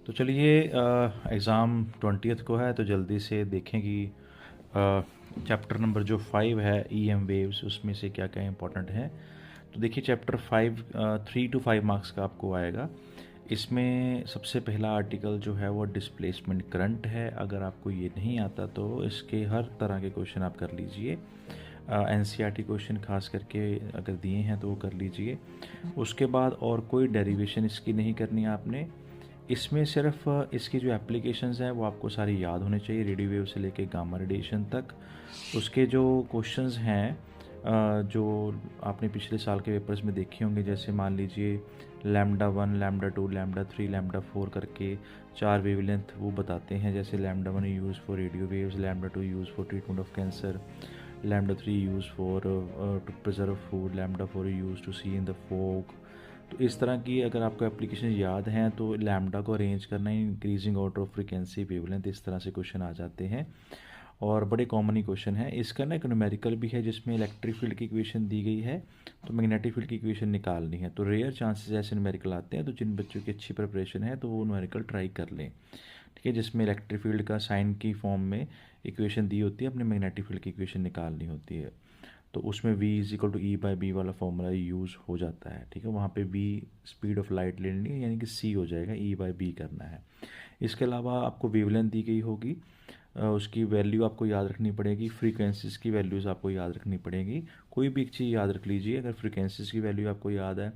तो चलिए exam 20th को है तो जल्दी से देखें कि चैप्टर नंबर जो 5 है EM वेव्स उसमें से क्या क्या इंपॉर्टेंट है। तो देखिए चैप्टर 5 3 to 5 मार्क्स का आपको आएगा। इसमें सबसे पहला आर्टिकल जो है वो डिस्प्लेसमेंट करंट है। अगर आपको ये नहीं आता तो इसके हर तरह के क्वेश्चन आप कर लीजिए। NCERT क्वेश्चन खास करके अगर दिए हैं तो वो कर लीजिए। उसके बाद और कोई डेरिवेशन इसकी नहीं करनी है आपने। इसमें सिर्फ इसकी जो एप्लीकेशंस हैं वो आपको सारी याद होने चाहिए, रेडियो वेव से लेके गामा रेडिएशन तक। उसके जो क्वेश्चंस हैं जो आपने पिछले साल के पेपर्स में देखे होंगे, जैसे मान लीजिए लैम्डा 1, लैम्डा 2, लैम्डा 3, लैम्डा 4 करके 4 वेवलेंथ वो बताते हैं। जैसे lambda 1 use for radio waves, lambda 2 use for treatment of cancer, lambda 3 use for to preserve food, lambda 4 use to see in the fog. तो इस तरह की अगर आपको एप्लीकेशन याद हैं तो लैम्डा को अरेंज करना, increasing order of frequency, wavelength, इस तरह से क्वेश्चन आ जाते हैं और बड़े कॉमन ही क्वेश्चन है। इसका ना एक न्यूमेरिकल भी है जिसमें इलेक्ट्रिक फील्ड की इक्वेशन दी गई है तो मैग्नेटिक फील्ड की इक्वेशन निकालनी है। तो रेयर चांसेस ऐसे न्यूमेरिकल आते हैं, तो जिन बच्चों की अच्छी प्रिपरेशन है तो वो न्यूमेरिकल ट्राई कर लें, ठीक है, जिसमें इलेक्ट्रिक फील्ड का साइन की फॉर्म में इक्वेशन दी होती है, अपने मैग्नेटिक फील्ड की इक्वेशन निकालनी होती है। तो उसमें v is equal to E/B वाला फॉर्मूला यूज़ हो जाता है, ठीक है। वहाँ पे v स्पीड ऑफ लाइट लेनी है, यानी कि c हो जाएगा, E/B करना है। इसके अलावा आपको वेवलेंथ दी गई होगी, उसकी वैल्यू आपको याद रखनी पड़ेगी। फ्रीक्वेंसीज़ की वैल्यूज़ आपको याद रखनी पड़ेगी। कोई भी एक चीज़ याद रख लीजिए। अगर फ्रीक्वेंसीज़ की वैल्यू आपको याद है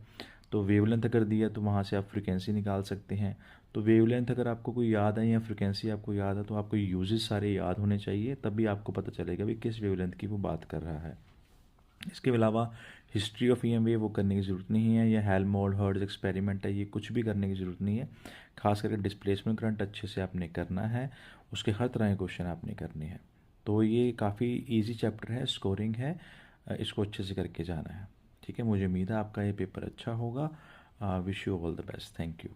तो वेवलेंथ अगर दिया तो वहाँ से आप फ्रीक्वेंसी निकाल सकते हैं। तो वेवलेंथ अगर आपको कोई याद है या फ्रीक्वेंसी आपको याद है तो आपको यूजेस सारे याद होने चाहिए, तभी आपको पता चलेगा भी किस वेवलेंथ की वो बात कर रहा है। इसके अलावा हिस्ट्री ऑफ EM वेव वो करने की ज़रूरत नहीं है, या हेल्महोल्ट्ज़ एक्सपेरिमेंट है, ये कुछ भी करने की ज़रूरत नहीं है। खास करके डिस्प्लेसमेंट करंट अच्छे से आपने करना है, उसके हर तरह के क्वेश्चन आपने करने हैं। तो ये काफ़ी इजी चैप्टर है, स्कोरिंग है, इसको अच्छे से करके जाना है, ठीक है। मुझे उम्मीद है आपका ये पेपर अच्छा होगा। Wish you all the best. Thank you.